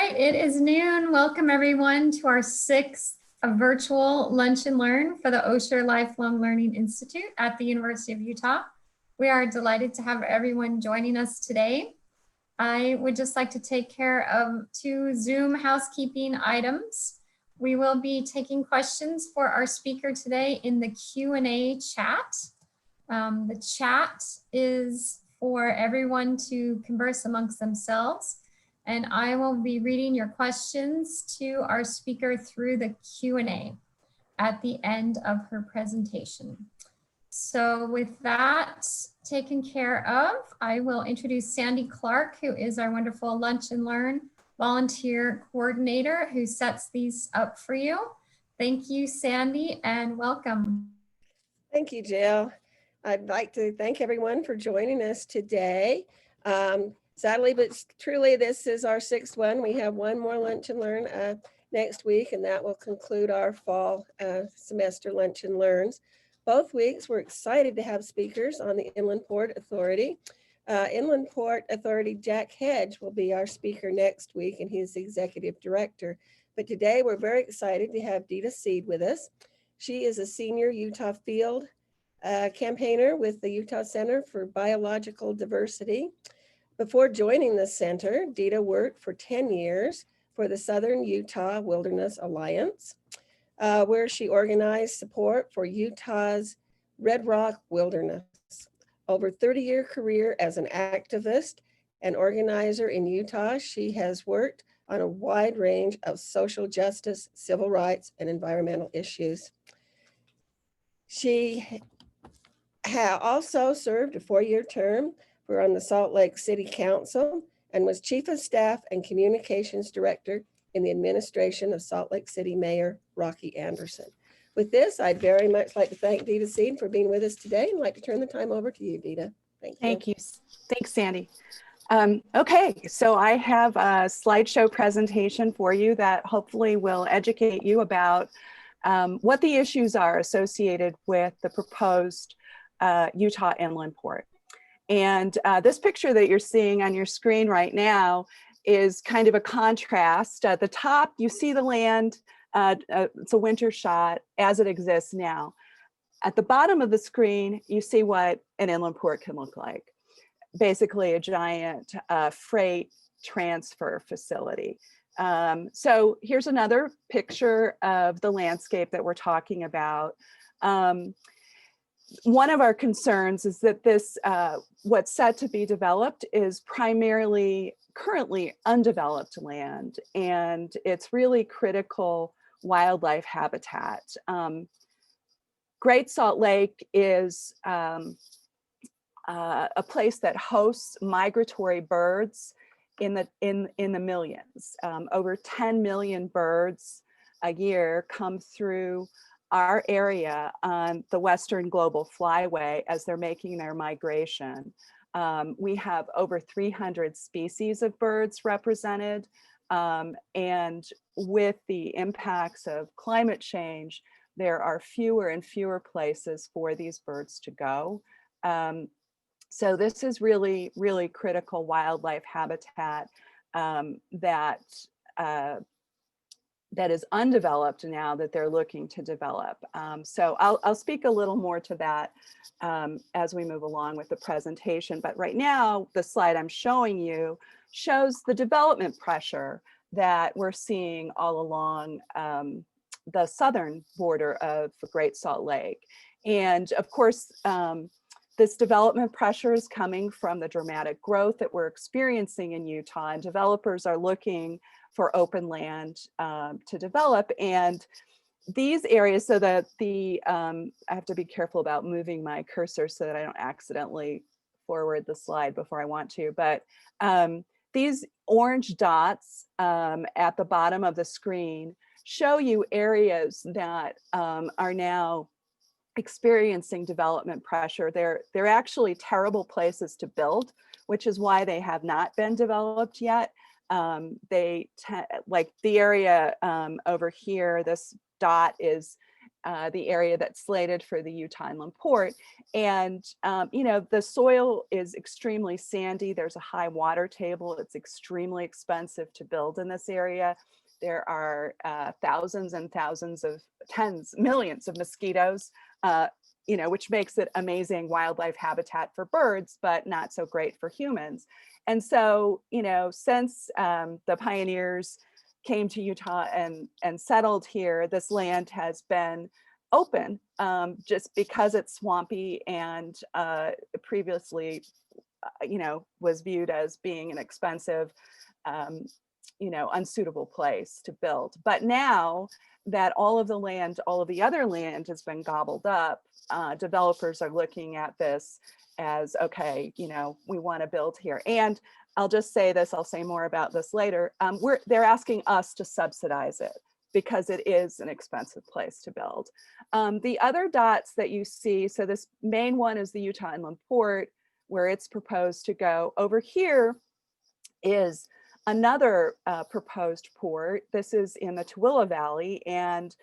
right, it is noon. Welcome everyone to our sixth virtual Lunch and Learn for the Osher Lifelong Learning Institute at the University of Utah. We are delighted to have everyone joining us today. I would just like to take care of two Zoom housekeeping items. We will be taking questions for our speaker today in the Q&A chat. The chat is for everyone to converse amongst themselves, and I will be reading your questions to our speaker through the Q&A at the end of her presentation. So with that taken care of, I will introduce Sandy Clark, who is our wonderful Lunch and Learn volunteer coordinator who sets these up for you. Thank you, Sandy, and welcome. Thank you, Jill. I'd like to thank everyone for joining us today. Sadly, but truly, this is our sixth one. We have one more Lunch and Learn next week, and that will conclude our fall semester Lunch and Learns. Both weeks, we're excited to have speakers on the Inland Port Authority. Inland Port Authority Jack Hedge will be our speaker next week, and he's the executive director. But today, we're very excited to have Deeda with us. She is a senior Utah field campaigner with the Utah Center for Biological Diversity. Before joining the center, Deeda worked for 10 years for the Southern Utah Wilderness Alliance, where she organized support for Utah's Red Rock Wilderness. Over a 30-year career as an activist and organizer in Utah, she has worked on a wide range of social justice, civil rights, and environmental issues. She also served a 4-year term on the Salt Lake City Council and was Chief of Staff and Communications Director in the administration of Salt Lake City Mayor Rocky Anderson. With this, I'd very much like to thank Deeda for being with us today, and I'd like to turn the time over to you, Deeda. Thank you. Thank you. Thanks, Sandy. Okay, so I have a slideshow presentation for you that hopefully will educate you about what the issues are associated with the proposed Utah Inland Port. And this picture that you're seeing on your screen right now is kind of a contrast. At the top, you see the land. It's a winter shot as it exists now. At the bottom of the screen, you see what an inland port can look like. Basically, a giant freight transfer facility. So here's another picture of the landscape that we're talking about. One of our concerns is that this, what's set to be developed is primarily currently undeveloped land, and it's really critical wildlife habitat. Great Salt Lake is a place that hosts migratory birds in the millions. Over 10 million birds a year come through our area on the Western Global Flyway as they're making their migration. We have over 300 species of birds represented, and with the impacts of climate change, there are fewer and fewer places for these birds to go. So this is really, really critical wildlife habitat that is undeveloped now that they're looking to develop. So I'll speak a little more to that as we move along with the presentation. But right now, the slide I'm showing you shows the development pressure that we're seeing all along the southern border of Great Salt Lake. And of course, this development pressure is coming from the dramatic growth that we're experiencing in Utah, and developers are looking for open land to develop. And these areas, so that I have to be careful about moving my cursor so that I don't accidentally forward the slide before I want to, but these orange dots at the bottom of the screen show you areas that are now experiencing development pressure. They're actually terrible places to build, which is why they have not been developed yet. Like the area over here, this dot is the area that's slated for the Utah Inland Port. And, you know, the soil is extremely sandy. There's a high water table. It's extremely expensive to build in this area. There are thousands and thousands of millions of mosquitoes, you know, which makes it amazing wildlife habitat for birds, but not so great for humans. And so, you know, since the pioneers came to Utah and settled here, this land has been open just because it's swampy and previously, you know, was viewed as being an expensive, you know, unsuitable place to build. But now that all of the land, all of the other land has been gobbled up, developers are looking at this as, okay, you know, we want to build here. And I'll just say this, I'll say more about this later. They're asking us to subsidize it because it is an expensive place to build. The other dots that you see, so this main one is the Utah Inland Port, where it's proposed to go. Over here is another proposed port. This is in the Tooele Valley, and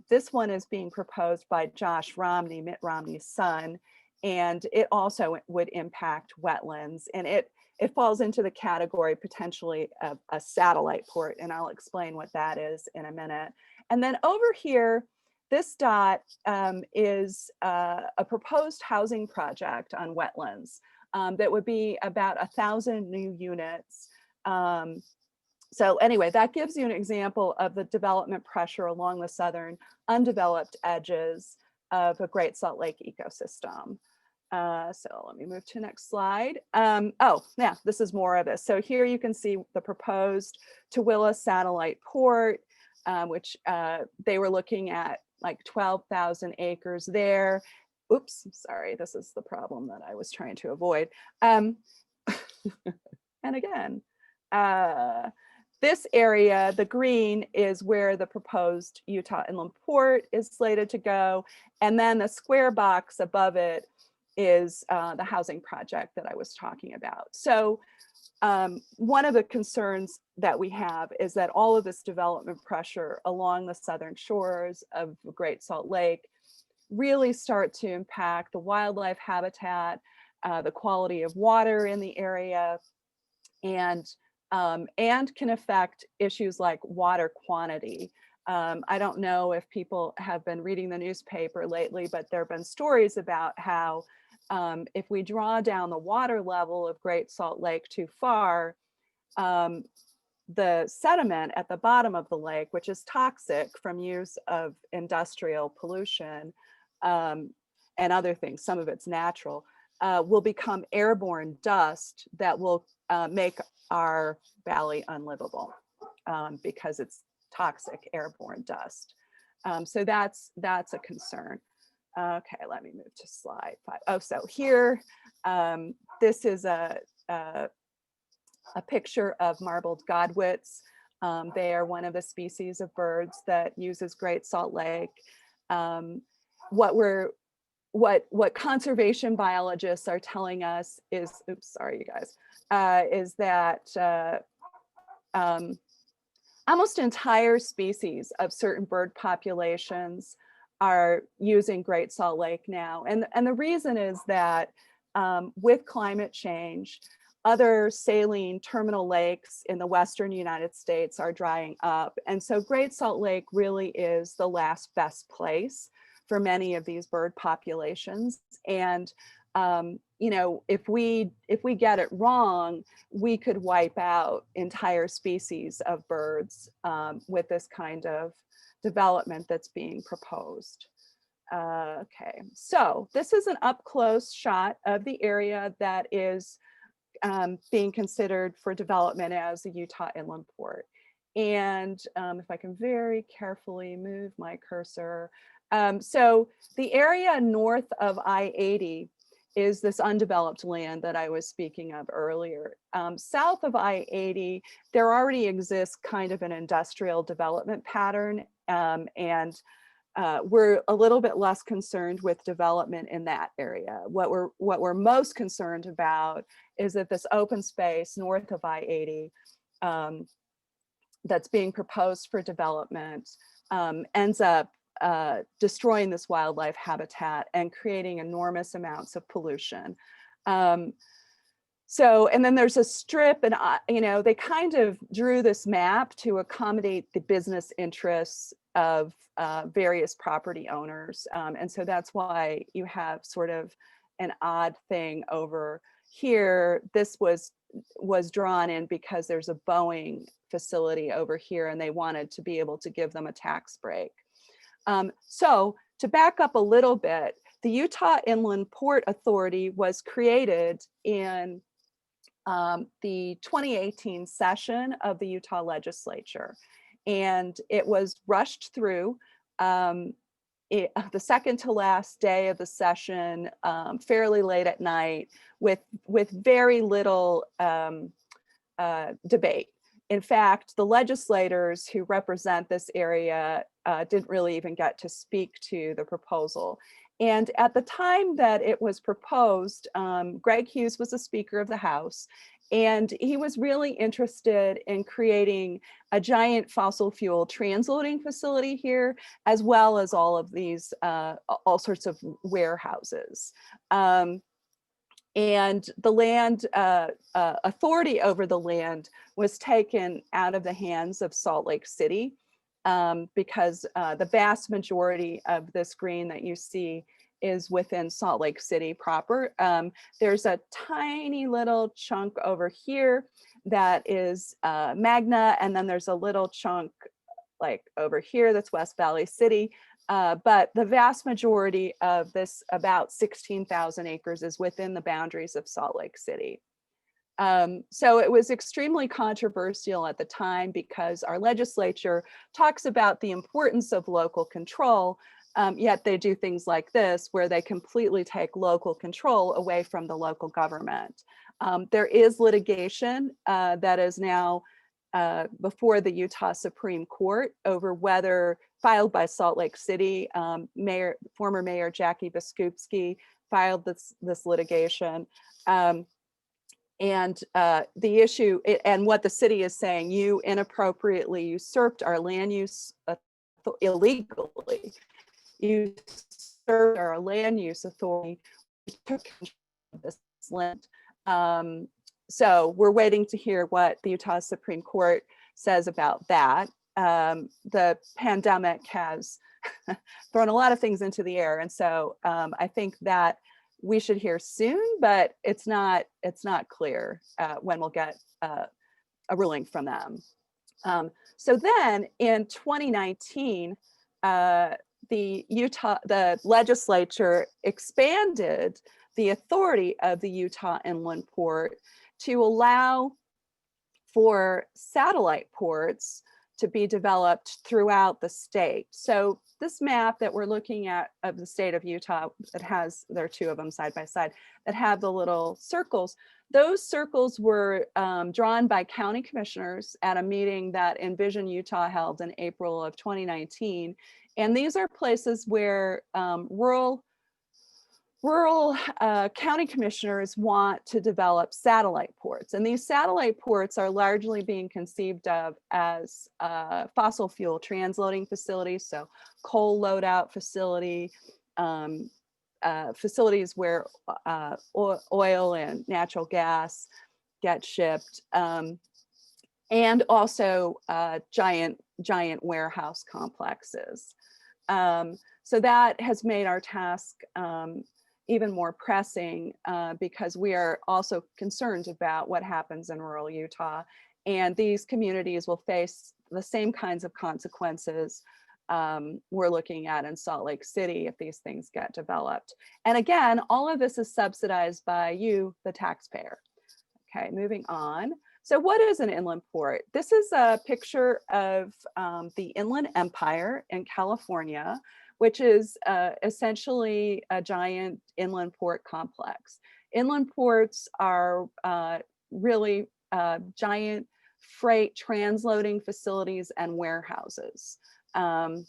this one is being proposed by Josh Romney, Mitt Romney's son, and it also would impact wetlands, and it falls into the category potentially of a satellite port, and I'll explain what that is in a minute. And then over here, this dot is a proposed housing project on wetlands that would be about 1,000 new units. So anyway, that gives you an example of the development pressure along the southern undeveloped edges of a Great Salt Lake ecosystem. So let me move to the next slide. Oh, yeah, this is more of this. So here you can see the proposed Tooele satellite port, which they were looking at like 12,000 acres there. Oops, sorry, this is the problem that I was trying to avoid. And again, this area, the green, is where the proposed Utah Inland Port is slated to go. And then the square box above it is the housing project that I was talking about. So one of the concerns that we have is that all of this development pressure along the southern shores of Great Salt Lake really start to impact the wildlife habitat, the quality of water in the area, and can affect issues like water quantity. I don't know if people have been reading the newspaper lately, but there have been stories about how if we draw down the water level of Great Salt Lake too far, the sediment at the bottom of the lake, which is toxic from use of industrial pollution and other things, some of it's natural, will become airborne dust that will make our valley unlivable because it's toxic airborne dust. So that's a concern. Okay, let me move to slide 5. Oh, so here, this is a picture of marbled Godwits. They are one of the species of birds that uses Great Salt Lake. What conservation biologists are telling us is, oops, sorry, you guys, is that almost entire species of certain bird populations are using Great Salt Lake now. And the reason is that with climate change, other saline terminal lakes in the Western United States are drying up. And so Great Salt Lake really is the last best place for many of these bird populations. And you know, if we get it wrong, we could wipe out entire species of birds with this kind of development that's being proposed. Okay, so this is an up close shot of the area that is being considered for development as the Utah Inland Port. And if I can very carefully move my cursor. So the area north of I-80 is this undeveloped land that I was speaking of earlier. South of I-80, there already exists kind of an industrial development pattern, and we're a little bit less concerned with development in that area. What we're most concerned about is that this open space north of I-80 that's being proposed for development ends up destroying this wildlife habitat and creating enormous amounts of pollution. So, and then there's a strip, and you know, they kind of drew this map to accommodate the business interests of various property owners. And so that's why you have sort of an odd thing over here. This was drawn in because there's a Boeing facility over here, and they wanted to be able to give them a tax break. So to back up a little bit, the Utah Inland Port Authority was created in the 2018 session of the Utah legislature, and it was rushed through the second to last day of the session, fairly late at night, with very little debate. In fact, the legislators who represent this area didn't really even get to speak to the proposal. And at the time that it was proposed, Greg Hughes was the Speaker of the House, and he was really interested in creating a giant fossil fuel transloading facility here, as well as all of these, all sorts of warehouses. And the land authority over the land was taken out of the hands of Salt Lake City, because the vast majority of this green that you see is within Salt Lake City proper. There's a tiny little chunk over here that is Magna, and then there's a little chunk like over here that's West Valley City. But the vast majority of this, about 16,000 acres, is within the boundaries of Salt Lake City. So it was extremely controversial at the time because our legislature talks about the importance of local control, yet they do things like this where they completely take local control away from the local government. There is litigation that is now before the Utah Supreme Court over whether, filed by Salt Lake City, former Mayor Jackie Biskupski filed this litigation. And the issue, and what the city is saying, you inappropriately usurped our land use illegally. You usurped our land use authority, took control of this land. So we're waiting to hear what the Utah Supreme Court says about that. The pandemic has thrown a lot of things into the air, and so I think that we should hear soon, but it's not clear when we'll get a ruling from them. So then in 2019, the legislature expanded the authority of the Utah Inland Port to allow for satellite ports to be developed throughout the state. So this map that we're looking at of the state of Utah, that has, there are two of them side by side, that have the little circles. Those circles were drawn by county commissioners at a meeting that Envision Utah held in April of 2019. And these are places where rural county commissioners want to develop satellite ports. And these satellite ports are largely being conceived of as fossil fuel transloading facilities, so coal loadout facility, facilities where oil and natural gas get shipped, and also giant warehouse complexes. So that has made our task even more pressing because we are also concerned about what happens in rural Utah. And these communities will face the same kinds of consequences we're looking at in Salt Lake City if these things get developed. And again, all of this is subsidized by you, the taxpayer. Okay, moving on. So what is an inland port? This is a picture of the Inland Empire in California, which is essentially a giant inland port complex. Inland ports are really giant freight transloading facilities and warehouses. And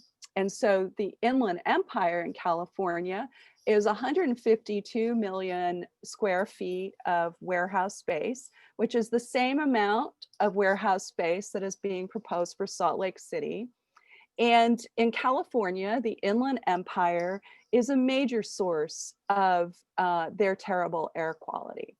so the Inland Empire in California is 152 million square feet of warehouse space, which is the same amount of warehouse space that is being proposed for Salt Lake City. And in California, the Inland Empire is a major source of their terrible air quality.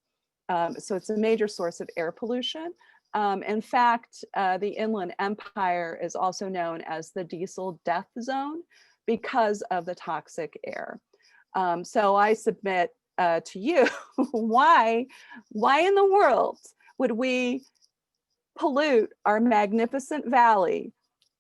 So it's a major source of air pollution. In fact, the Inland Empire is also known as the diesel death zone because of the toxic air. So I submit to you, why in the world would we pollute our magnificent valley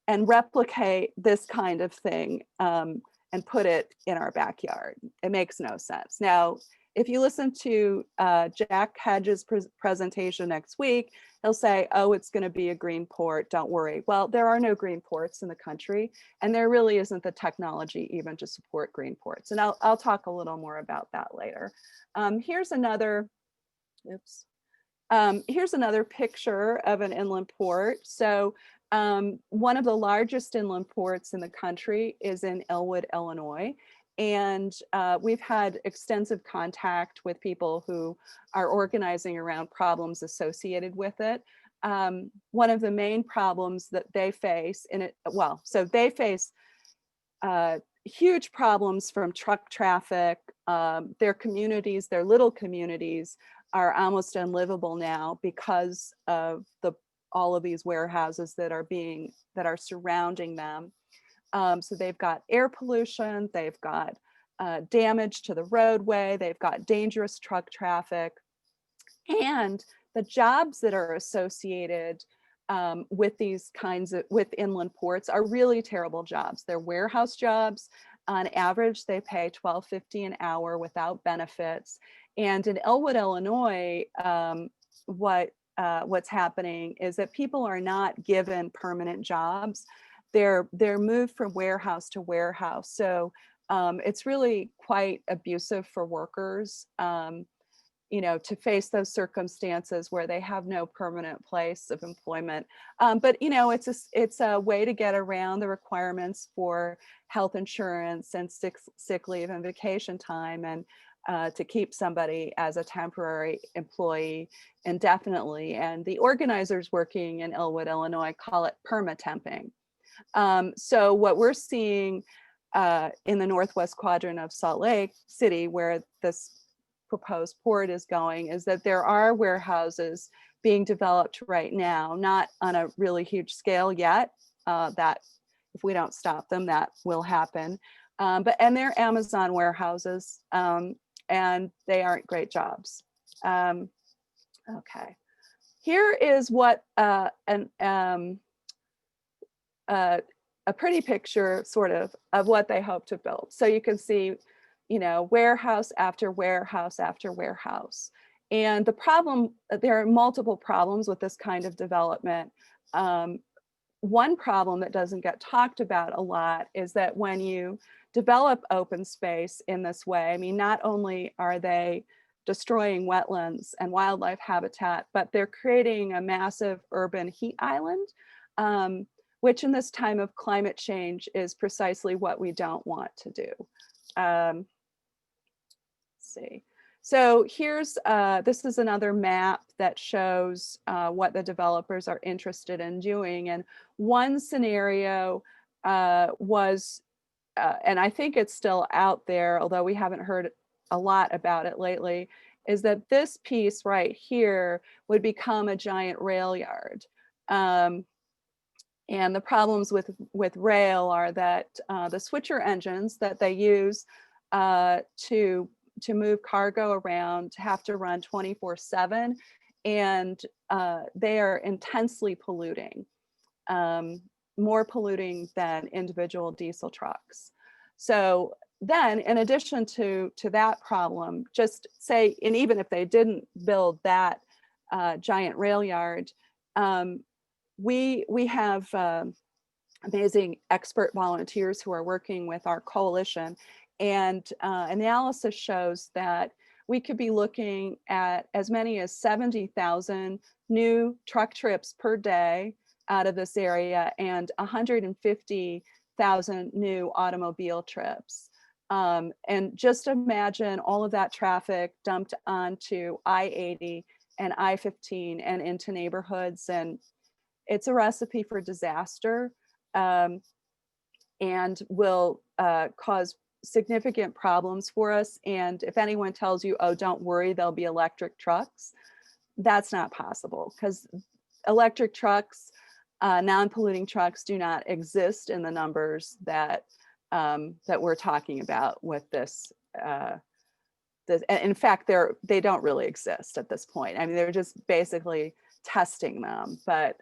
and replicate this kind of thing and put it in our backyard? It makes no sense. Now, if you listen to Jack Hedges' presentation next week, he'll say, oh, it's going to be a green port, don't worry. Well, there are no green ports in the country, and there really isn't the technology even to support green ports. And I'll talk a little more about that later. Here's another, here's another picture of an inland port. So one of the largest inland ports in the country is in Elwood, Illinois. And we've had extensive contact with people who are organizing around problems associated with it. One of the main problems that they face in it, well, so they face huge problems from truck traffic. Their communities, their little communities, are almost unlivable now because of all of these warehouses that are surrounding them. So they've got air pollution, they've got damage to the roadway, they've got dangerous truck traffic, and the jobs that are associated with these kinds of, with inland ports are really terrible jobs. They're warehouse jobs. On average, they pay $12.50 an hour without benefits. And in Elwood, Illinois, what's happening is that people are not given permanent jobs. They're moved from warehouse to warehouse. So it's really quite abusive for workers, to face those circumstances where they have no permanent place of employment. But it's a way to get around the requirements for health insurance and sick leave and vacation time, and to keep somebody as a temporary employee indefinitely. And the organizers working in Elwood, Illinois, call it perma-temping. So what we're seeing in the northwest quadrant of Salt Lake City, where this proposed port is going, is that there are warehouses being developed right now, not on a really huge scale yet, that if we don't stop them, that will happen. And they're Amazon warehouses, and they aren't great jobs. Okay, here is what a pretty picture sort of what they hope to build. So you can see, warehouse after warehouse after warehouse. And the problem, there are multiple problems with this kind of development. One problem that doesn't get talked about a lot is that when you develop open space in this way, I mean, not only are they destroying wetlands and wildlife habitat, but they're creating a massive urban heat island, which in this time of climate change is precisely what we don't want to do. Let's see. So here's, this is another map that shows what the developers are interested in doing. And one scenario was, and I think it's still out there, although we haven't heard a lot about it lately, is that this piece right here would become a giant rail yard. And the problems with rail are that the switcher engines that they use to move cargo around have to run 24/7, and they are intensely polluting, more polluting than individual diesel trucks. So then, in addition to that problem, just say, and even if they didn't build that giant rail yard, we have amazing expert volunteers who are working with our coalition, and analysis shows that we could be looking at as many as 70,000 new truck trips per day out of this area and 150,000 new automobile trips. And just imagine all of that traffic dumped onto I-80 and I-15 and into neighborhoods, and it's a recipe for disaster. and will cause significant problems for us. And if anyone tells you, oh, don't worry, there'll be electric trucks, that's not possible, because electric trucks, non-polluting trucks, do not exist in the numbers that that we're talking about with this. In fact, they don't really exist at this point. I mean, they're just basically testing them, but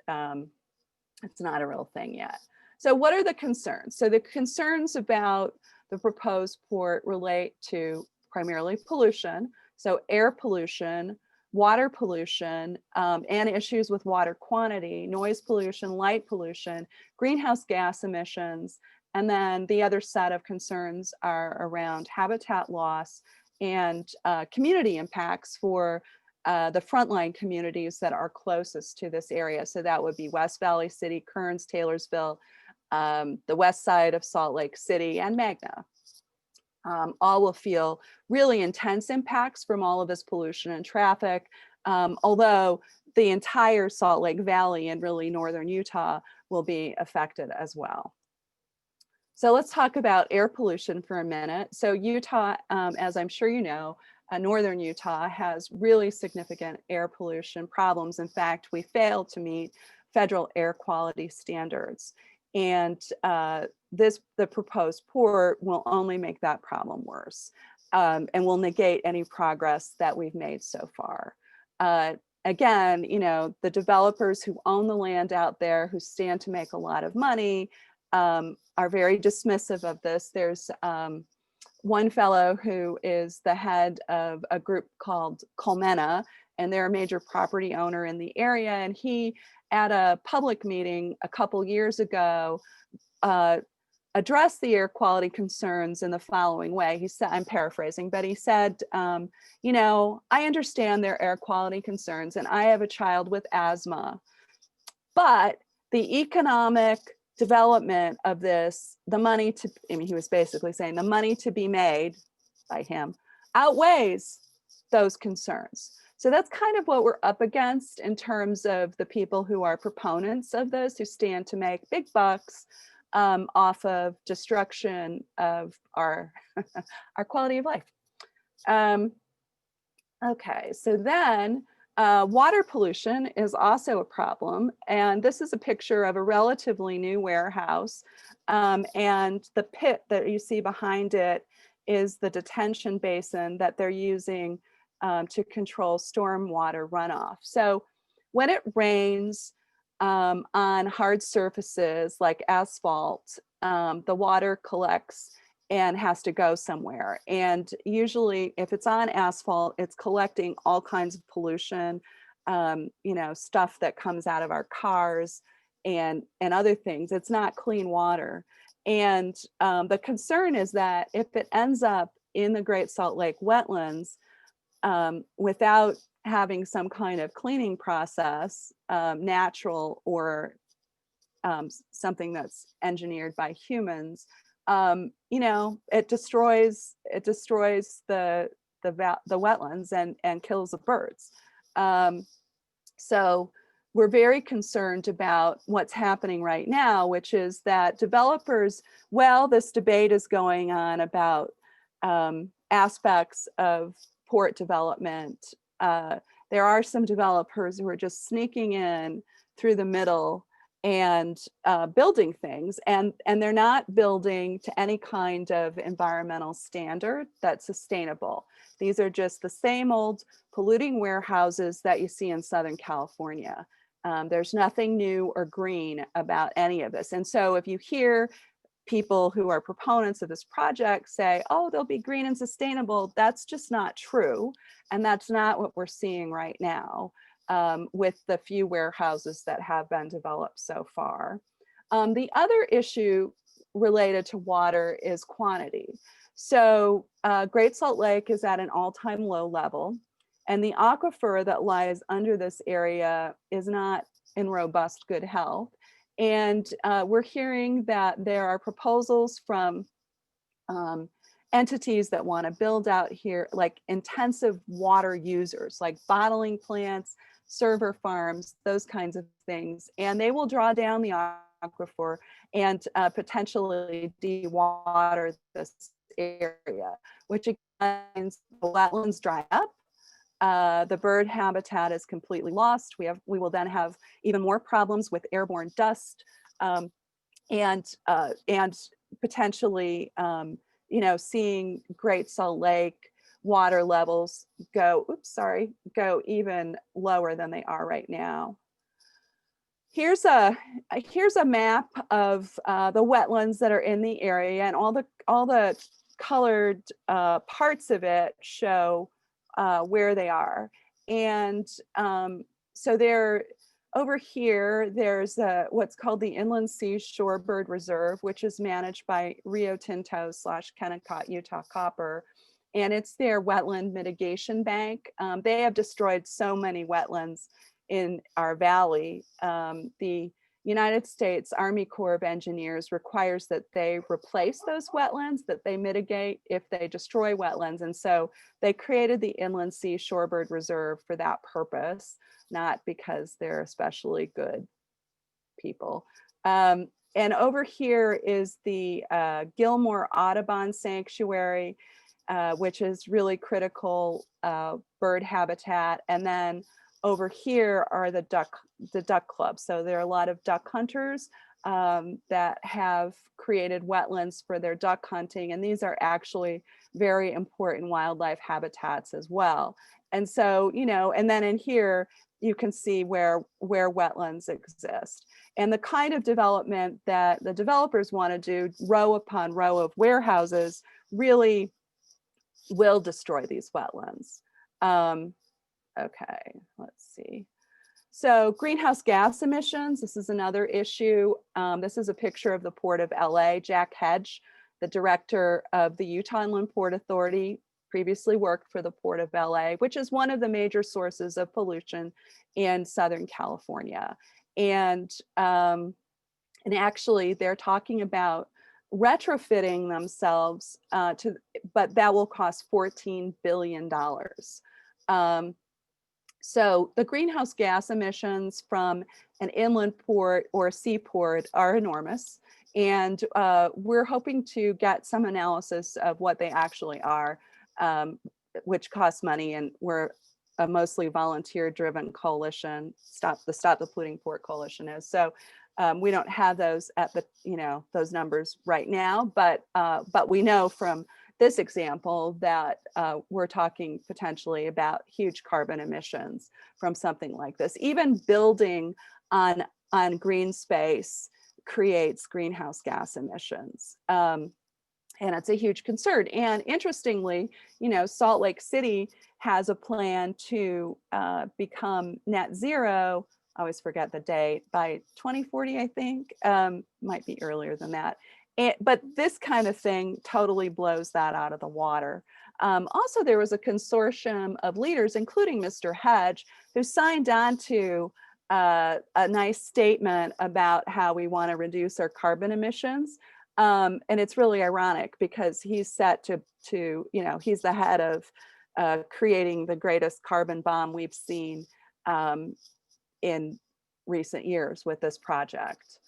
it's not a real thing yet. So what are the concerns? So the concerns about the proposed port relate to primarily pollution, so air pollution, water pollution, and issues with water quantity, noise pollution, light pollution, greenhouse gas emissions, and then the other set of concerns are around habitat loss and community impacts for the frontline communities that are closest to this area. So that would be West Valley City, Kearns, Taylorsville, the west side of Salt Lake City, and Magna. All will feel really intense impacts from all of this pollution and traffic, although the entire Salt Lake Valley and really northern Utah will be affected as well. So let's talk about air pollution for a minute. So Utah, as I'm sure you know, northern Utah has really significant air pollution problems. In fact, we failed to meet federal air quality standards. And the proposed port will only make that problem worse, and will negate any progress that we've made so far. Again, you know, the developers who own the land out there, who stand to make a lot of money, are very dismissive of this. There's one fellow who is the head of a group called Colmena, and they're a major property owner in the area. And he, at a public meeting a couple years ago, addressed the air quality concerns in the following way. He said, I'm paraphrasing, but he said, you know, I understand their air quality concerns, and I have a child with asthma, but the economic development of this, the money to, I mean, he was basically saying the money to be made by him outweighs those concerns. So that's kind of what we're up against in terms of the people who are proponents of this, who stand to make big bucks off of destruction of our our quality of life. Okay, so then water pollution is also a problem. And this is a picture of a relatively new warehouse. And the pit that you see behind it is the detention basin that they're using to control stormwater runoff. So when it rains on hard surfaces like asphalt, the water collects and has to go somewhere. And usually if it's on asphalt, it's collecting all kinds of pollution, you know, stuff that comes out of our cars and other things. It's not clean water. And the concern is that if it ends up in the Great Salt Lake wetlands without having some kind of cleaning process, natural or something that's engineered by humans, you know, it destroys the wetlands and kills the birds. So we're very concerned about what's happening right now, which is that developers, well, this debate is going on about aspects of port development. There are some developers who are just sneaking in through the middle and building things, and they're not building to any kind of environmental standard that's sustainable. These are just the same old polluting warehouses that you see in Southern California. There's nothing new or green about any of this. And so if you hear people who are proponents of this project say, oh, they'll be green and sustainable, that's just not true. And that's not what we're seeing right now. With the few warehouses that have been developed so far. The other issue related to water is quantity. So Great Salt Lake is at an all-time low level, and the aquifer that lies under this area is not in robust good health. And we're hearing that there are proposals from entities that want to build out here like intensive water users, like bottling plants, server farms, those kinds of things, and they will draw down the aquifer and potentially de-water this area, which again means the wetlands dry up. The bird habitat is completely lost. We will then have even more problems with airborne dust, and potentially, seeing Great Salt Lake water levels go even lower than they are right now. Here's a map of the wetlands that are in the area, and all the colored parts of it show where they are. And so they're over here, there's what's called the Inland Sea Shorebird Reserve, which is managed by Rio Tinto / Kennecott Utah Copper. And it's their wetland mitigation bank. They have destroyed so many wetlands in our valley. The United States Army Corps of Engineers requires that they replace those wetlands, that they mitigate if they destroy wetlands. And so they created the Inland Sea Shorebird Reserve for that purpose, not because they're especially good people. And over here is the Gilmore Audubon Sanctuary, which is really critical bird habitat. And then over here are the duck clubs. So there are a lot of duck hunters that have created wetlands for their duck hunting. And these are actually very important wildlife habitats as well. And so, and then in here, you can see where wetlands exist. And the kind of development that the developers want to do, row upon row of warehouses, really will destroy these wetlands. Okay, let's see. So greenhouse gas emissions, this is another issue. This is a picture of the Port of LA. Jack Hedge, the director of the Utah Inland Port Authority, previously worked for the Port of LA, which is one of the major sources of pollution in Southern California. And actually they're talking about retrofitting themselves but that will cost $14 billion. So the greenhouse gas emissions from an inland port or a seaport are enormous. And we're hoping to get some analysis of what they actually are, which costs money. And we're a mostly volunteer-driven coalition. Stop the Polluting Port Coalition is. So we don't have those at the those numbers right now, but we know from this example that we're talking potentially about huge carbon emissions from something like this. Even building on green space creates greenhouse gas emissions. And it's a huge concern. And interestingly, Salt Lake City has a plan to become net zero. I always forget the date, by 2040, I think, might be earlier than that. But this kind of thing totally blows that out of the water. Also, there was a consortium of leaders, including Mr. Hedge, who signed on to a nice statement about how we want to reduce our carbon emissions. And it's really ironic because he's set to he's the head of creating the greatest carbon bomb we've seen in recent years with this project.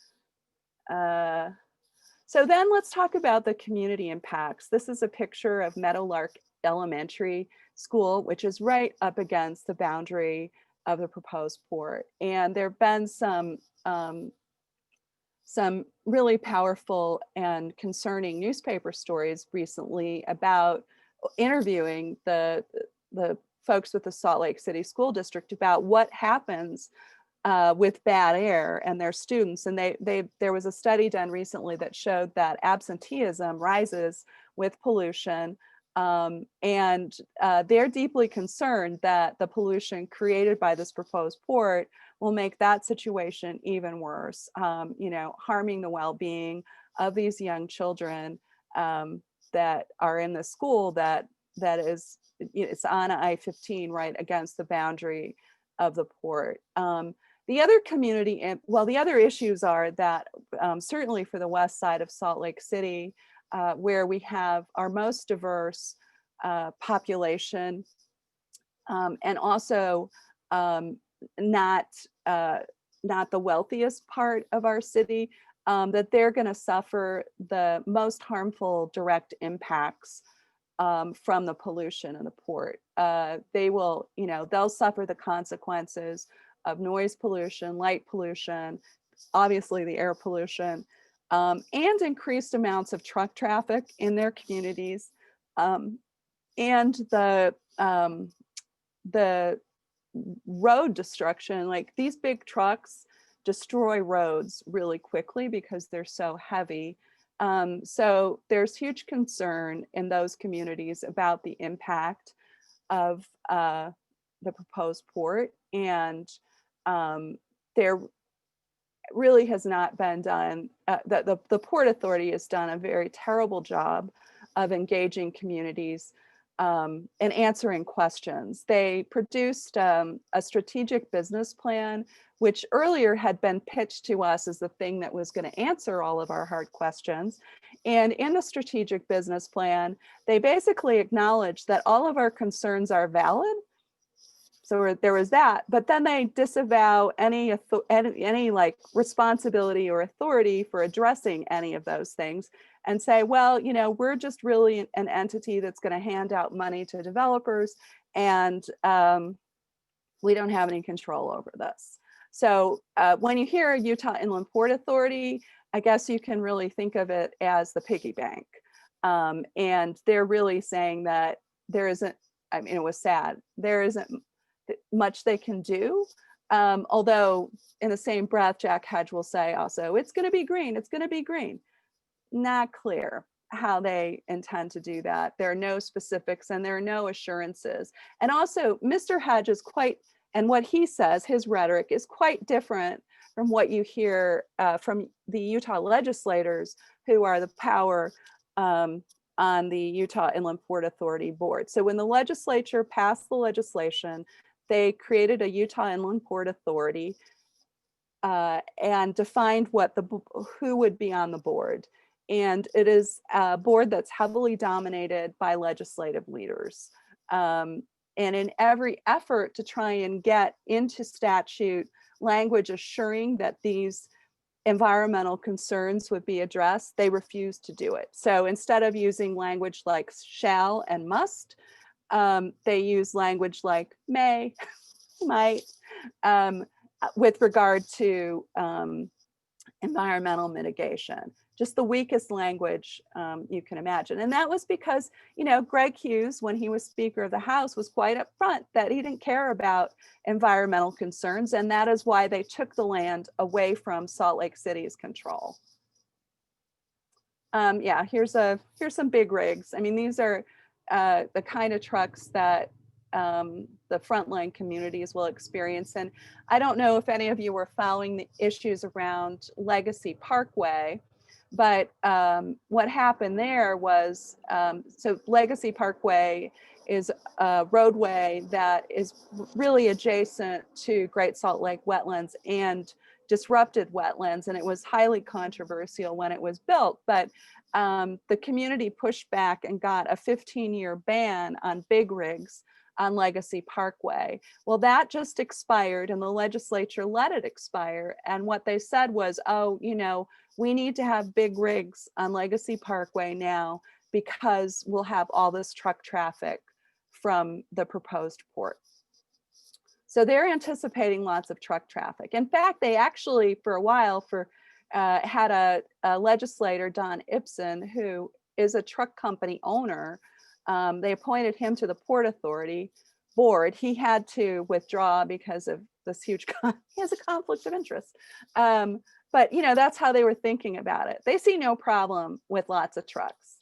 So then let's talk about the community impacts. This is a picture of Meadowlark Elementary School, which is right up against the boundary of the proposed port. And there have been some really powerful and concerning newspaper stories recently about interviewing the folks with the Salt Lake City School District about what happens with bad air and their students. And there was a study done recently that showed that absenteeism rises with pollution. And they're deeply concerned that the pollution created by this proposed port will make that situation even worse, harming the well-being of these young children that are in the school that is, it's on I-15 right against the boundary of the port. The other the other issues are that certainly for the west side of Salt Lake City, where we have our most diverse population, and also not not the wealthiest part of our city, that they're going to suffer the most harmful direct impacts from the pollution in the port. They will, they'll suffer the consequences of noise pollution, light pollution, obviously the air pollution, and increased amounts of truck traffic in their communities, and the road destruction. Like, these big trucks destroy roads really quickly because they're so heavy. So there's huge concern in those communities about the impact of the proposed port, and there really has not been done, the Port Authority has done a very terrible job of engaging communities and answering questions. They produced a strategic business plan, which earlier had been pitched to us as the thing that was going to answer all of our hard questions. And in the strategic business plan, they basically acknowledged that all of our concerns are valid. So there was that, but then they disavow any like responsibility or authority for addressing any of those things, and say, well, we're just really an entity that's going to hand out money to developers, and we don't have any control over this. So when you hear Utah Inland Port Authority, I guess you can really think of it as the piggy bank. And they're really saying that there isn't, it was sad, there isn't much they can do. Although in the same breath, Jack Hedge will say also, it's going to be green, it's going to be green. Not clear how they intend to do that. There are no specifics and there are no assurances. And also, Mr. Hedge is quite, and what he says, his rhetoric is quite different from what you hear from the Utah legislators, who are the power on the Utah Inland Port Authority board. So when the legislature passed the legislation, they created a Utah Inland Port Authority and defined who would be on the board. And it is a board that's heavily dominated by legislative leaders. And in every effort to try and get into statute language assuring that these environmental concerns would be addressed, they refused to do it. So instead of using language like shall and must, they use language like may, might, with regard to environmental mitigation. Just the weakest language you can imagine. And that was because, Greg Hughes, when he was Speaker of the House, was quite upfront that he didn't care about environmental concerns. And that is why they took the land away from Salt Lake City's control. Yeah, here's some big rigs. I mean, these are the kind of trucks that the frontline communities will experience. And I don't know if any of you were following the issues around Legacy Parkway, but what happened there was, so Legacy Parkway is a roadway that is really adjacent to Great Salt Lake wetlands and disrupted wetlands, and it was highly controversial when it was built. But the community pushed back and got a 15-year ban on big rigs on Legacy Parkway. Well, that just expired and the legislature let it expire. And what they said was, oh, we need to have big rigs on Legacy Parkway now because we'll have all this truck traffic from the proposed port. So they're anticipating lots of truck traffic. In fact, they actually, for a while, had a legislator, Don Ibsen, who is a truck company owner. They appointed him to the Port Authority board. He had to withdraw because of this huge, he has a conflict of interest. But that's how they were thinking about it. They see no problem with lots of trucks.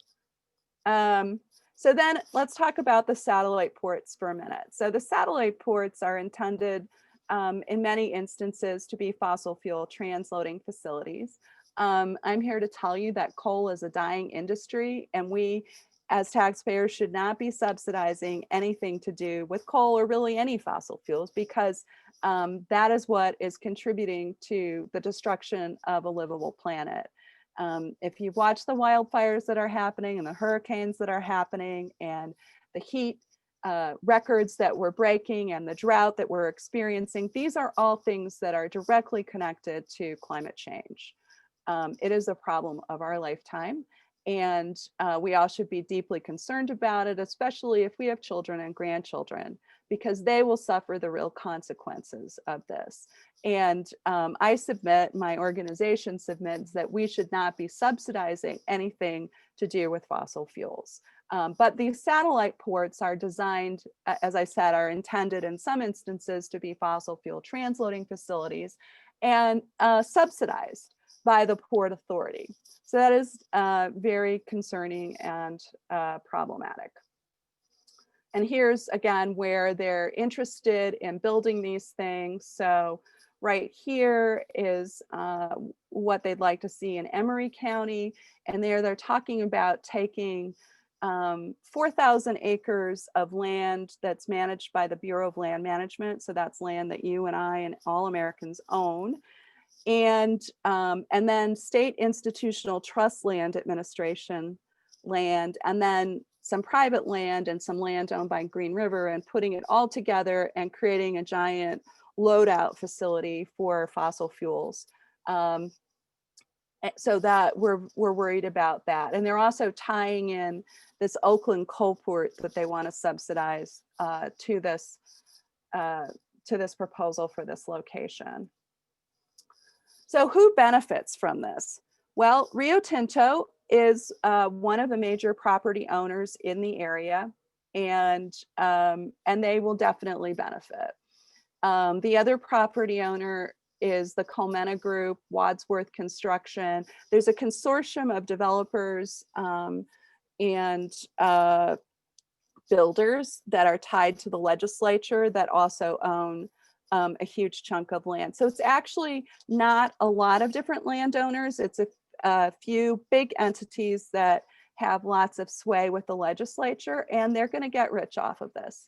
So then let's talk about the satellite ports for a minute. So the satellite ports are intended in many instances to be fossil fuel transloading facilities. I'm here to tell you that coal is a dying industry, and we as taxpayers should not be subsidizing anything to do with coal or really any fossil fuels, because that is what is contributing to the destruction of a livable planet. If you've watched the wildfires that are happening and the hurricanes that are happening and the heat records that we're breaking and the drought that we're experiencing, these are all things that are directly connected to climate change. It is a problem of our lifetime, and we all should be deeply concerned about it, especially if we have children and grandchildren, because they will suffer the real consequences of this. And my organization submits that we should not be subsidizing anything to do with fossil fuels. But these satellite ports are designed, as I said, are intended in some instances to be fossil fuel transloading facilities and subsidized by the Port Authority. So that is very concerning and problematic. And here's again where they're interested in building these things. So right here is what they'd like to see in Emery County. And there they're talking about taking 4,000 acres of land that's managed by the Bureau of Land Management. So that's land that you and I and all Americans own. And then state institutional trust land administration land, and then some private land and some land owned by Green River, and putting it all together and creating a giant loadout facility for fossil fuels. So that we're worried about that. And they're also tying in this Oakland coal port that they want to subsidize to this proposal for this location. So who benefits from this? Well, Rio Tinto is one of the major property owners in the area, and they will definitely benefit. The other property owner is the Colmena Group, Wadsworth Construction. There's a consortium of developers and builders that are tied to the legislature that also own a huge chunk of land. So it's actually not a lot of different landowners. It's a few big entities that have lots of sway with the legislature, and they're going to get rich off of this,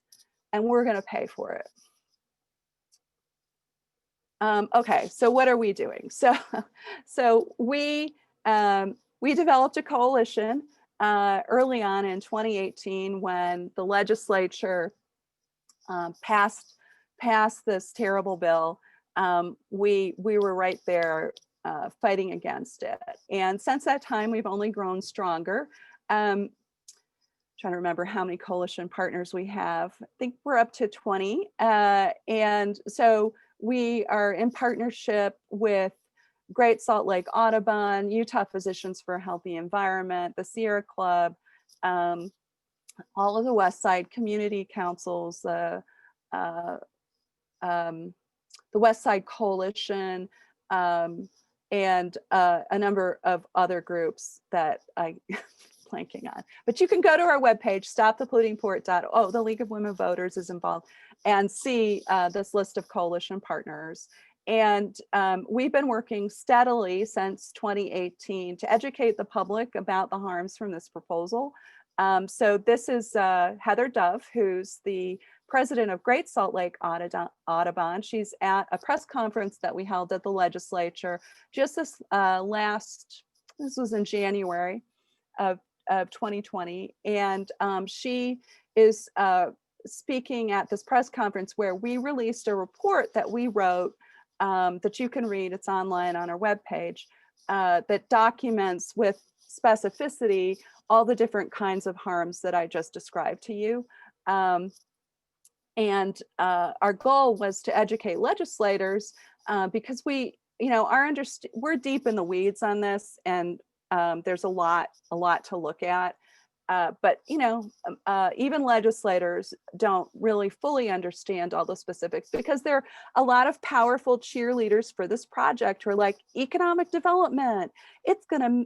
and we're going to pay for it. Okay, so what are we doing? So we developed a coalition early on in 2018 when the legislature passed this terrible bill. We were right there fighting against it. And since that time, we've only grown stronger. Trying to remember how many coalition partners we have. I think we're up to 20. And so we are in partnership with Great Salt Lake Audubon, Utah Physicians for a Healthy Environment, the Sierra Club, all of the West Side community councils, the West Side Coalition, and a number of other groups that I'm blanking on. But you can go to our webpage, stopthepollutingport.org. Oh, the League of Women Voters is involved, and see this list of coalition partners. And we've been working steadily since 2018 to educate the public about the harms from this proposal. So this is Heather Dove, who's the president of Great Salt Lake Audubon. She's at a press conference that we held at the legislature just this was in January of 2020. And she is speaking at this press conference where we released a report that we wrote that you can read. It's online on our webpage that documents with specificity all the different kinds of harms that I just described to you. And our goal was to educate legislators because we're deep in the weeds on this, and there's a lot to look at. But even legislators don't really fully understand all the specifics, because there are a lot of powerful cheerleaders for this project who are like, economic development, it's gonna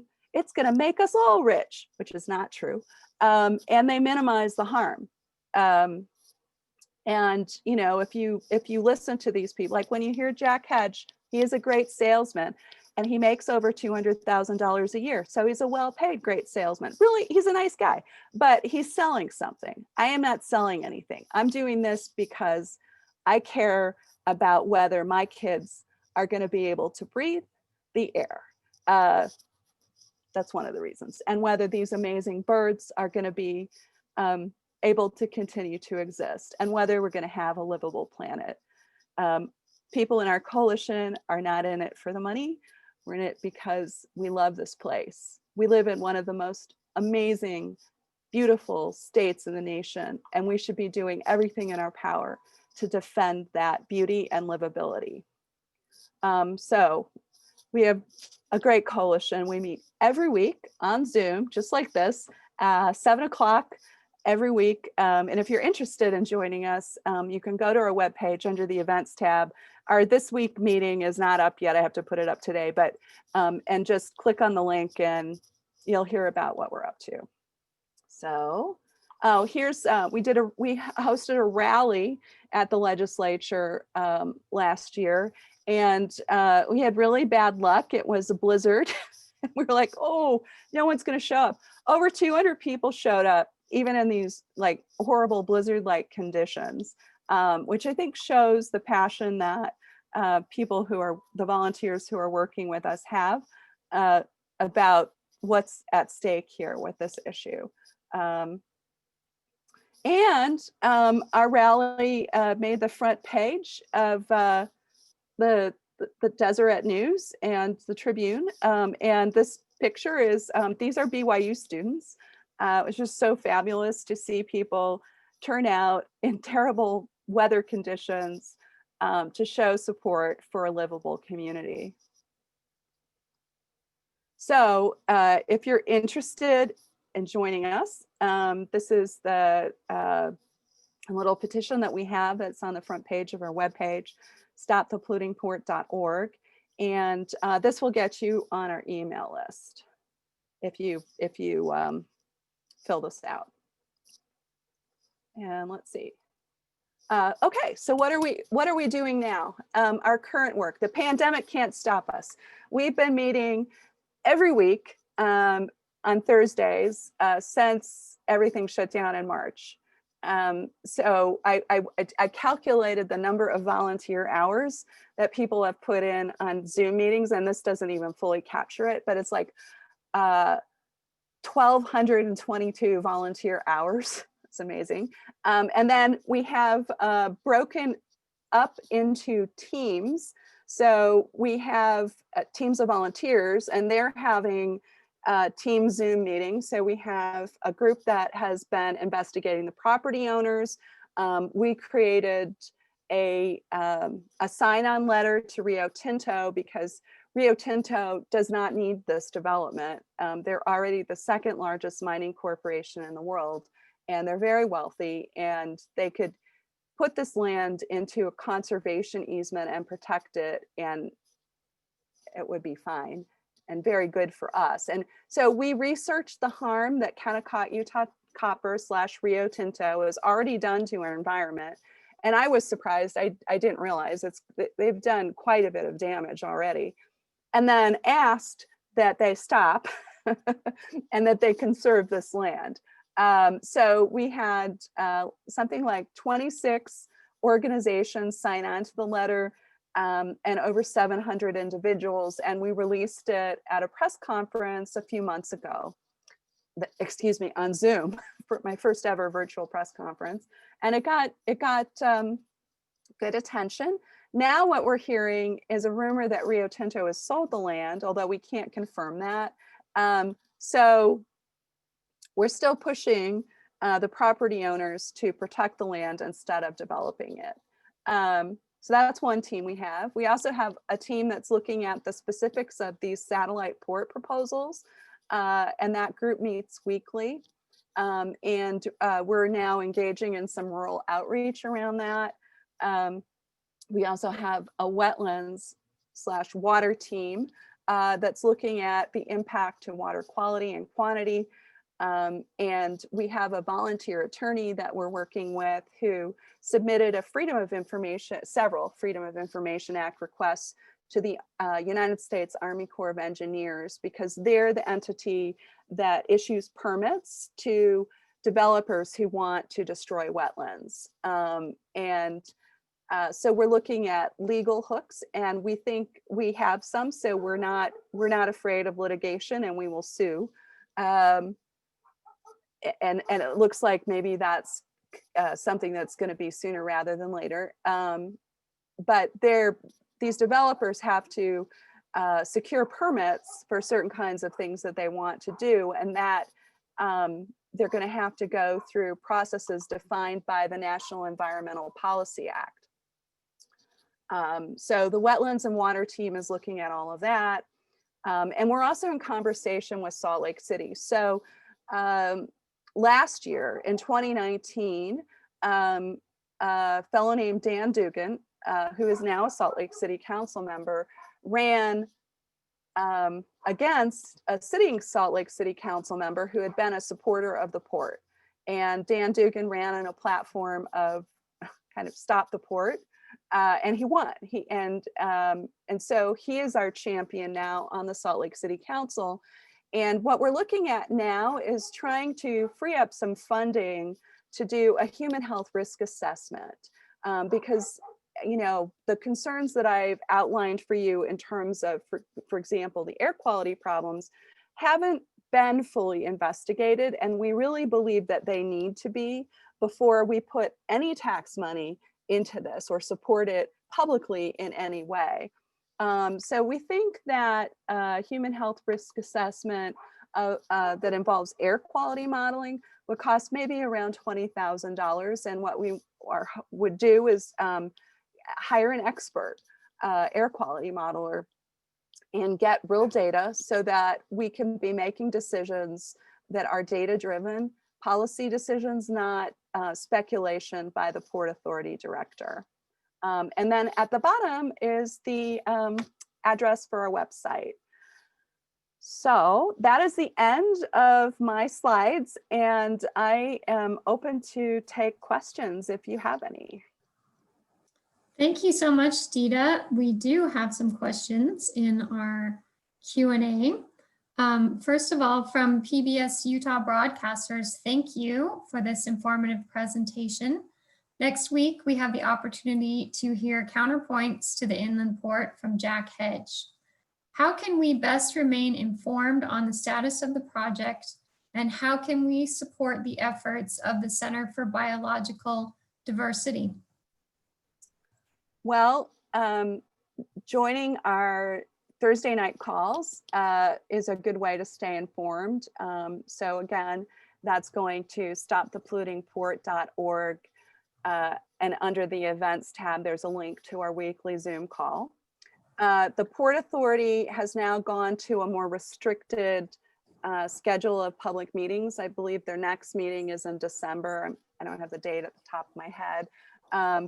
make us all rich, which is not true, and they minimize the harm. And if you listen to these people, like when you hear Jack Hedge, he is a great salesman, and he makes over $200,000 a year. So he's a well-paid great salesman. Really, he's a nice guy, but he's selling something. I am not selling anything. I'm doing this because I care about whether my kids are going to be able to breathe the air. That's one of the reasons. And whether these amazing birds are going to be able to continue to exist and whether we're going to have a livable planet. People in our coalition are not in it for the money. We're in it because we love this place. We live in one of the most amazing, beautiful states in the nation, and we should be doing everything in our power to defend that beauty and livability. So we have a great coalition. We meet every week on Zoom, just like this, 7 o'clock every week. And if you're interested in joining us, you can go to our webpage under the events tab. Our this week meeting is not up yet. I have to put it up today, but and just click on the link and you'll hear about what we're up to. So, oh, here's we hosted a rally at the legislature last year, and we had really bad luck. It was a blizzard. We were like, oh, no one's going to show up. Over 200 people showed up, even in these like horrible blizzard-like conditions, which I think shows the passion that people who are the volunteers who are working with us have about what's at stake here with this issue. And our rally made the front page of the Deseret News and the Tribune. And this picture is, these are BYU students. It was just so fabulous to see people turn out in terrible weather conditions to show support for a livable community. So if you're interested in joining us, this is the little petition that we have that's on the front page of our webpage, stopthepollutingport.org. And this will get you on our email list if you fill this out. And let's see. Okay, so what are we doing now? Our current work. The pandemic can't stop us. We've been meeting every week on Thursdays since everything shut down in March. So I calculated the number of volunteer hours that people have put in on Zoom meetings, and this doesn't even fully capture it, but it's like 1,222 volunteer hours. It's amazing. And then we have broken up into teams. So we have teams of volunteers, and they're having team Zoom meetings. So we have a group that has been investigating the property owners. We created a sign-on letter to Rio Tinto because Rio Tinto does not need this development. They're already the second largest mining corporation in the world, and they're very wealthy, and they could put this land into a conservation easement and protect it, and it would be fine and very good for us. And so we researched the harm that Kennecott Utah Copper / Rio Tinto has already done to our environment. And I was surprised. I didn't realize they've done quite a bit of damage already. And then asked that they stop and that they conserve this land. So we had something like 26 organizations sign on to the letter, and over 700 individuals, and we released it at a press conference a few months ago, on Zoom, for my first ever virtual press conference, and it got good attention. Now what we're hearing is a rumor that Rio Tinto has sold the land, although we can't confirm that. So we're still pushing the property owners to protect the land instead of developing it. So that's one team we have. We also have a team that's looking at the specifics of these satellite port proposals, and that group meets weekly. And we're now engaging in some rural outreach around that. We also have a wetlands / water team that's looking at the impact to water quality and quantity. And we have a volunteer attorney that we're working with who submitted several Freedom of Information Act requests to the United States Army Corps of Engineers, because they're the entity that issues permits to developers who want to destroy wetlands. So we're looking at legal hooks, and we think we have some, so we're not afraid of litigation, and we will sue. and it looks like maybe that's something that's going to be sooner rather than later. But these developers have to secure permits for certain kinds of things that they want to do, and that they're going to have to go through processes defined by the National Environmental Policy Act. So the Wetlands and Water team is looking at all of that. And we're also in conversation with Salt Lake City. So last year in 2019, a fellow named Dan Dugan, who is now a Salt Lake City council member, ran against a sitting Salt Lake City council member who had been a supporter of the port. And Dan Dugan ran on a platform of kind of stop the port, and he won. And so he is our champion now on the Salt Lake City Council. And what we're looking at now is trying to free up some funding to do a human health risk assessment, because the concerns that I've outlined for you in terms of, for example, the air quality problems haven't been fully investigated, and we really believe that they need to be before we put any tax money into this or support it publicly in any way. So we think that human health risk assessment that involves air quality modeling would cost maybe around $20,000. And what we would do is hire an expert air quality modeler and get real data so that we can be making decisions that are data-driven, policy decisions, not speculation by the Port Authority director. And then at the bottom is the address for our website. So that is the end of my slides, and I am open to take questions if you have any. Thank you so much, Deeda. We do have some questions in our Q&A. First of all, from PBS Utah broadcasters, thank you for this informative presentation. Next week, we have the opportunity to hear counterpoints to the inland port from Jack Hedge. How can we best remain informed on the status of the project, and how can we support the efforts of the Center for Biological Diversity? Well, joining our Thursday night calls is a good way to stay informed. So again, that's going to stopthepollutingport.org, and under the events tab, there's a link to our weekly Zoom call. The Port Authority has now gone to a more restricted schedule of public meetings. I believe their next meeting is in December. I don't have the date at the top of my head,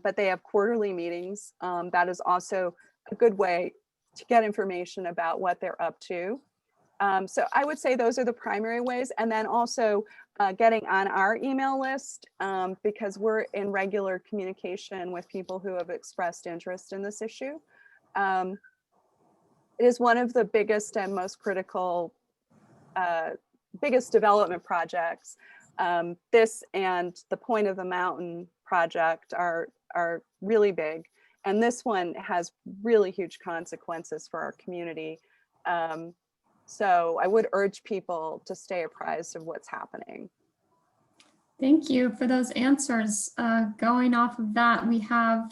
but they have quarterly meetings. That is also a good way to get information about what they're up to. So I would say those are the primary ways. And then also getting on our email list, because we're in regular communication with people who have expressed interest in this issue. It is one of the biggest and most critical, biggest development projects. This and the Point of the Mountain project are really big. And this one has really huge consequences for our community. So I would urge people to stay apprised of what's happening. Thank you for those answers. Going off of that, we have,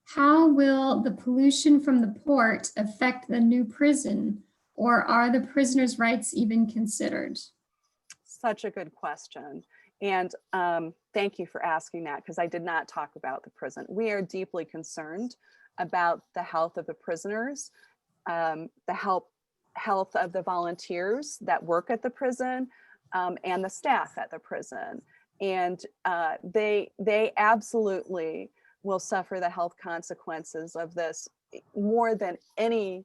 how will the pollution from the port affect the new prison, or are the prisoners' rights even considered? Such a good question. And thank you for asking that, because I did not talk about the prison. We are deeply concerned about the health of the prisoners, the health of the volunteers that work at the prison, and the staff at the prison. And they absolutely will suffer the health consequences of this more than anyone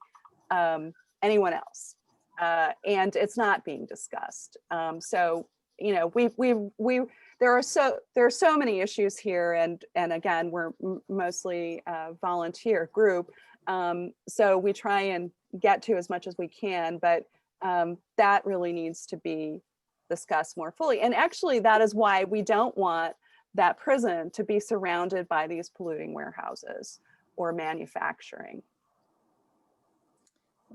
else. And it's not being discussed. So, there are so many issues here, and again, we're mostly a volunteer group. So we try and get to as much as we can, but that really needs to be discussed more fully. And actually, that is why we don't want that prison to be surrounded by these polluting warehouses or manufacturing.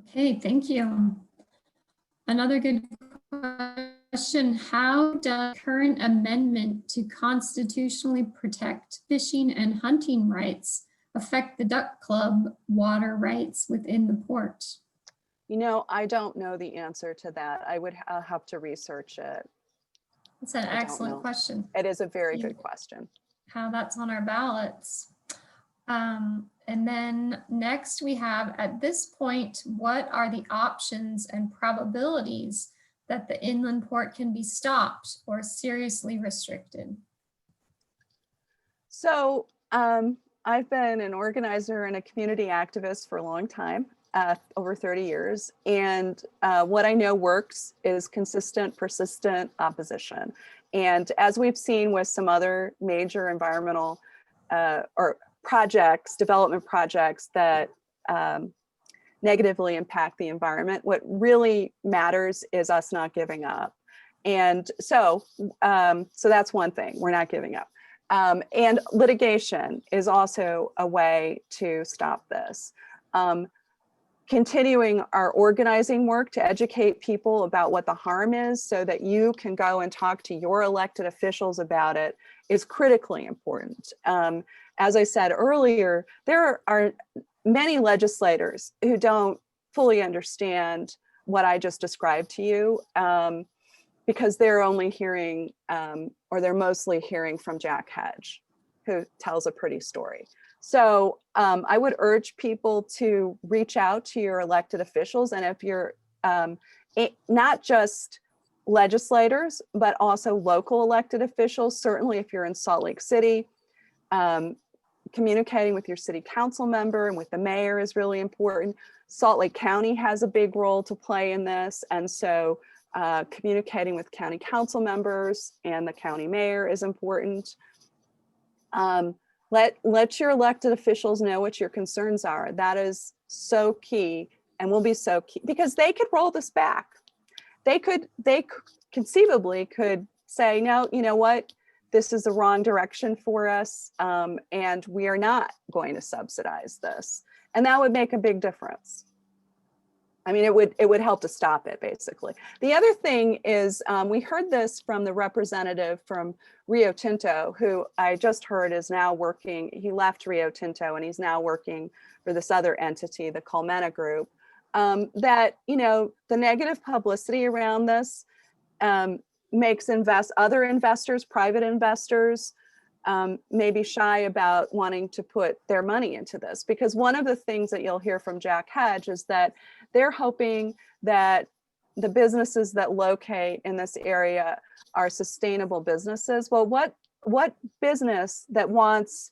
Okay, thank you. Another good question Question, how does current amendment to constitutionally protect fishing and hunting rights affect the Duck Club water rights within the port? You know, I don't know the answer to that. I'll have to research it. That's an I don't excellent know. question. It is a very See good question. how that's on our ballots. And then next we have, at this point, what are the options and probabilities that the inland port can be stopped or seriously restricted? So I've been an organizer and a community activist for a long time, over 30 years. And what I know works is consistent, persistent opposition. And as we've seen with some other major environmental or projects, development projects that negatively impact the environment, what really matters is us not giving up. And so that's one thing, we're not giving up. And litigation is also a way to stop this. Continuing our organizing work to educate people about what the harm is so that you can go and talk to your elected officials about it is critically important. As I said earlier, there are many legislators who don't fully understand what I just described to you because they're only hearing, or they're mostly hearing from Jack Hedge, who tells a pretty story. So I would urge people to reach out to your elected officials. And if you're not just legislators, but also local elected officials, certainly if you're in Salt Lake City, communicating with your city council member and with the mayor is really important. Salt Lake County has a big role to play in this. And so communicating with county council members and the county mayor is important. Let your elected officials know what your concerns are. That is so key and will be so key because they could roll this back. They conceivably could say, no, you know what? This is the wrong direction for us. And we are not going to subsidize this. And that would make a big difference. I mean, it would help to stop it, basically. The other thing is we heard this from the representative from Rio Tinto, who I just heard is now working. He left Rio Tinto and he's now working for this other entity, the Colmena Group, that, you know, the negative publicity around this makes other investors, private investors, maybe shy about wanting to put their money into this. Because one of the things that you'll hear from Jack Hedge is that they're hoping that the businesses that locate in this area are sustainable businesses. Well, what business that wants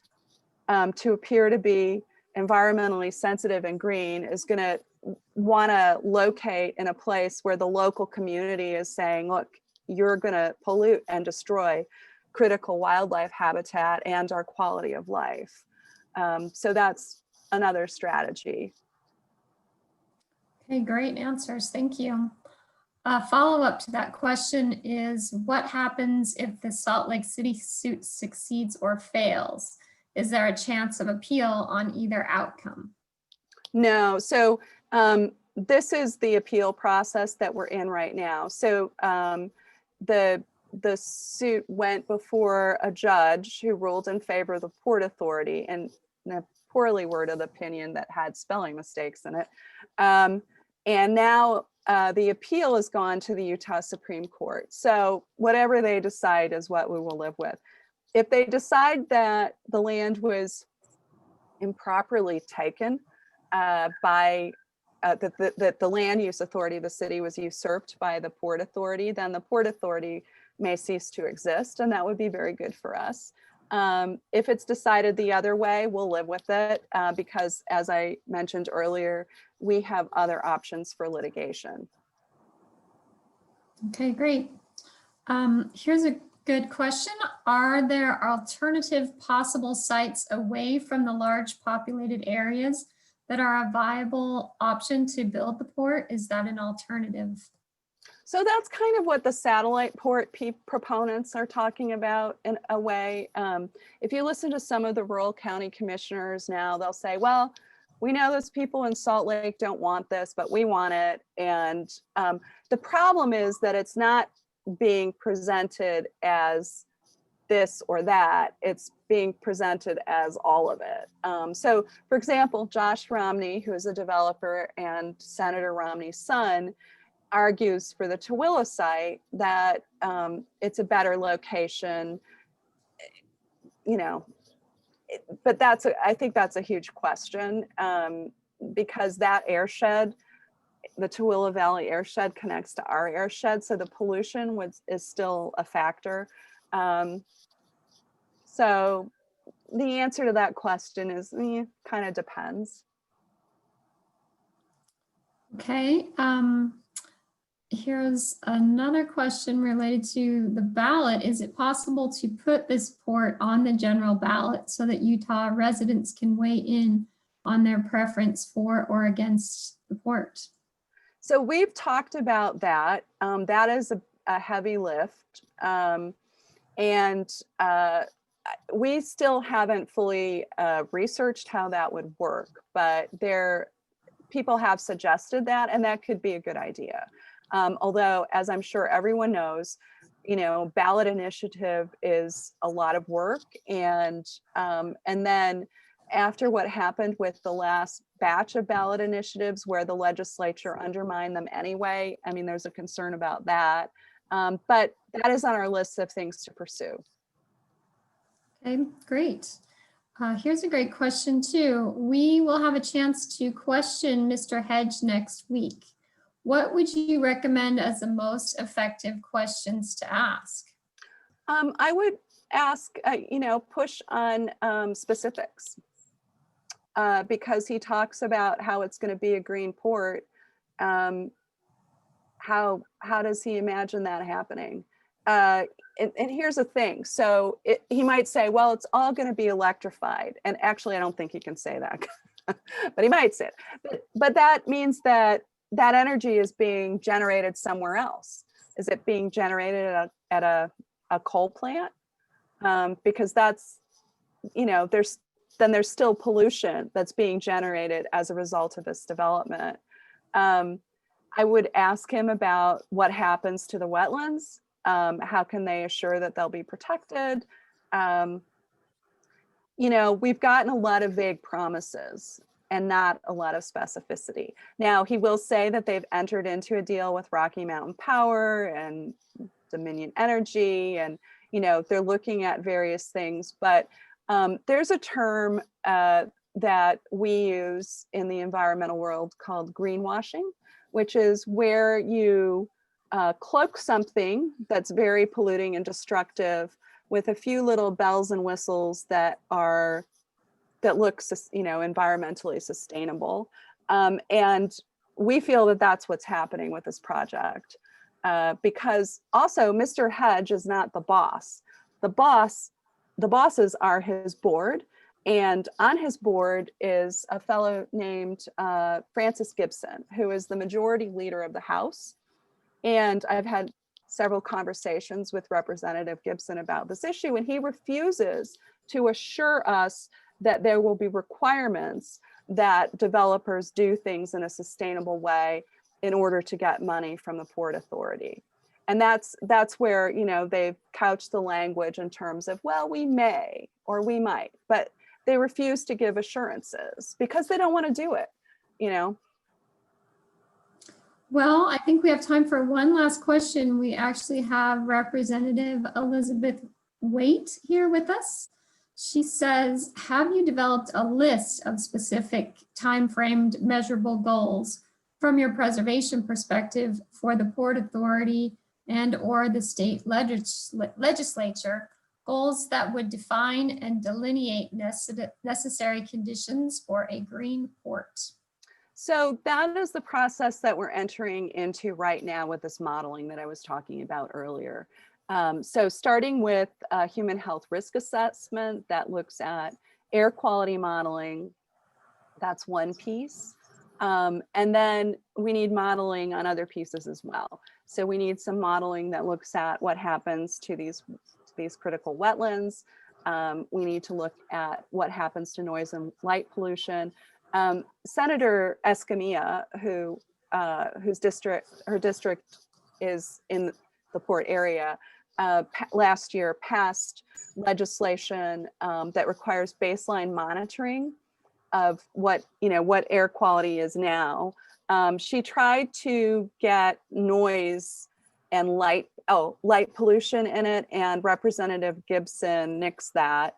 to appear to be environmentally sensitive and green is going to want to locate in a place where the local community is saying, look, you're going to pollute and destroy critical wildlife habitat and our quality of life. So that's another strategy. Okay, great answers. Thank you. A follow-up to that question is, what happens if the Salt Lake City suit succeeds or fails? Is there a chance of appeal on either outcome? No. So this is the appeal process that we're in right now. So the suit went before a judge who ruled in favor of the Port Authority in a poorly worded opinion that had spelling mistakes in it. And now the appeal has gone to the Utah Supreme Court. So whatever they decide is what we will live with. If they decide that the land was improperly taken by that the land use authority of the city was usurped by the Port Authority, then the Port Authority may cease to exist, and that would be very good for us. If it's decided the other way, we'll live with it because, as I mentioned earlier, we have other options for litigation. Okay, great. Here's a good question. Are there alternative possible sites away from the large populated areas that are a viable option to build the port? Is that an alternative? So that's kind of what the satellite port proponents are talking about in a way. If you listen to some of the rural county commissioners now, they'll say, well, we know those people in Salt Lake don't want this, but we want it. And the problem is that it's not being presented as this or that. It's being presented as all of it. So for example, Josh Romney, who is a developer and Senator Romney's son, argues for the Tooele site that it's a better location, but I think that's a huge question, because that airshed, the Tooele Valley airshed, connects to our airshed, so the pollution is still a factor. So the answer to that question is kind of depends. Okay. Here's another question related to the ballot. Is it possible to put this port on the general ballot so that Utah residents can weigh in on their preference for or against the port? So we've talked about that. That is a heavy lift. We still haven't fully researched how that would work, but people have suggested that, and that could be a good idea. Although, as I'm sure everyone knows, ballot initiative is a lot of work, and then after what happened with the last batch of ballot initiatives where the legislature undermined them anyway, I mean, there's a concern about that. But that is on our list of things to pursue. Okay, great. Here's a great question too. We will have a chance to question Mr. Hedge next week. What would you recommend as the most effective questions to ask? I would ask, push on specifics, because he talks about how it's going to be a green port. How does he imagine that happening? And here's the thing. So he might say, well, it's all going to be electrified. And actually, I don't think he can say that, but he might say it. But that means that energy is being generated somewhere else. Is it being generated at a coal plant? Because that's, there's still pollution that's being generated as a result of this development. I would ask him about what happens to the wetlands. How can they assure that they'll be protected? We've gotten a lot of vague promises and not a lot of specificity. Now, he will say that they've entered into a deal with Rocky Mountain Power and Dominion Energy, and they're looking at various things. But there's a term that we use in the environmental world called greenwashing, which is where you cloak something that's very polluting and destructive with a few little bells and whistles that look environmentally sustainable, and we feel that that's what's happening with this project, because also Mr. Hedge is not the boss. The bosses are his board, and on his board is a fellow named Francis Gibson, who is the majority leader of the House. And I've had several conversations with Representative Gibson about this issue, and he refuses to assure us that there will be requirements that developers do things in a sustainable way in order to get money from the Port Authority. And that's where, they've couched the language in terms of, well, we may or we might, but they refuse to give assurances because they don't want to do it, Well, I think we have time for one last question. We actually have Representative Elizabeth Waite here with us. She says, have you developed a list of specific time-framed measurable goals from your preservation perspective for the Port Authority and or the state legislature, goals that would define and delineate necessary conditions for a green port? So that is the process that we're entering into right now with this modeling that I was talking about earlier. So starting with a human health risk assessment that looks at air quality modeling, that's one piece. And then we need modeling on other pieces as well. So we need some modeling that looks at what happens to these critical wetlands. We need to look at what happens to noise and light pollution. Senator Escamilla, her district is in the port area, last year passed legislation that requires baseline monitoring of what air quality is now. She tried to get noise and light pollution in it, and Representative Gibson nixed that.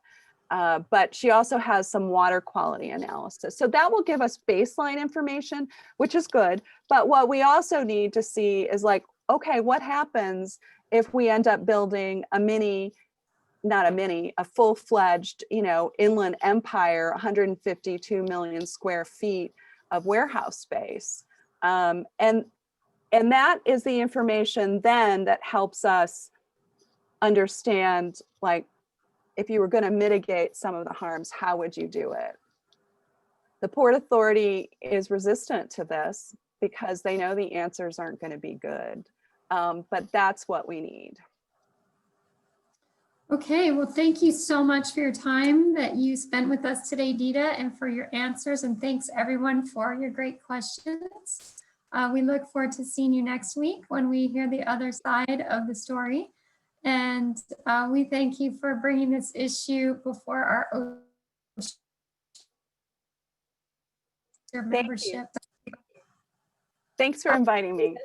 But she also has some water quality analysis. So that will give us baseline information, which is good. But what we also need to see is like, okay, what happens if we end up building a full-fledged, inland empire, 152 million square feet of warehouse space. And that is the information then that helps us understand, like, if you were going to mitigate some of the harms, how would you do it? The Port Authority is resistant to this because they know the answers aren't going to be good. But that's what we need. Okay, well, thank you so much for your time that you spent with us today, Deeda, and for your answers. And thanks everyone for your great questions. We look forward to seeing you next week when we hear the other side of the story. And we thank you for bringing this issue before our membership. Thanks for inviting me.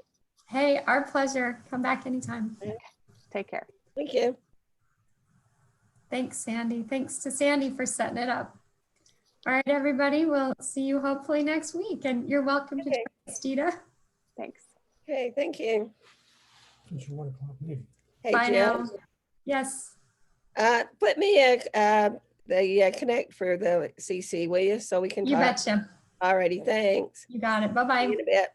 Hey, our pleasure. Come back anytime. Take care. Thank you. Thanks, Sandy. Thanks to Sandy for setting it up. All right, everybody. We'll see you hopefully next week. And you're welcome to join us, Deeda. Thanks. Okay, thank you. It's your 1 o'clock meeting. Hey, Bye Jill. now. Yes. Put me the connect for the CC, will you? So we can You talk. betcha. Alrighty, thanks. You got it. See Bye-bye. you in a bit.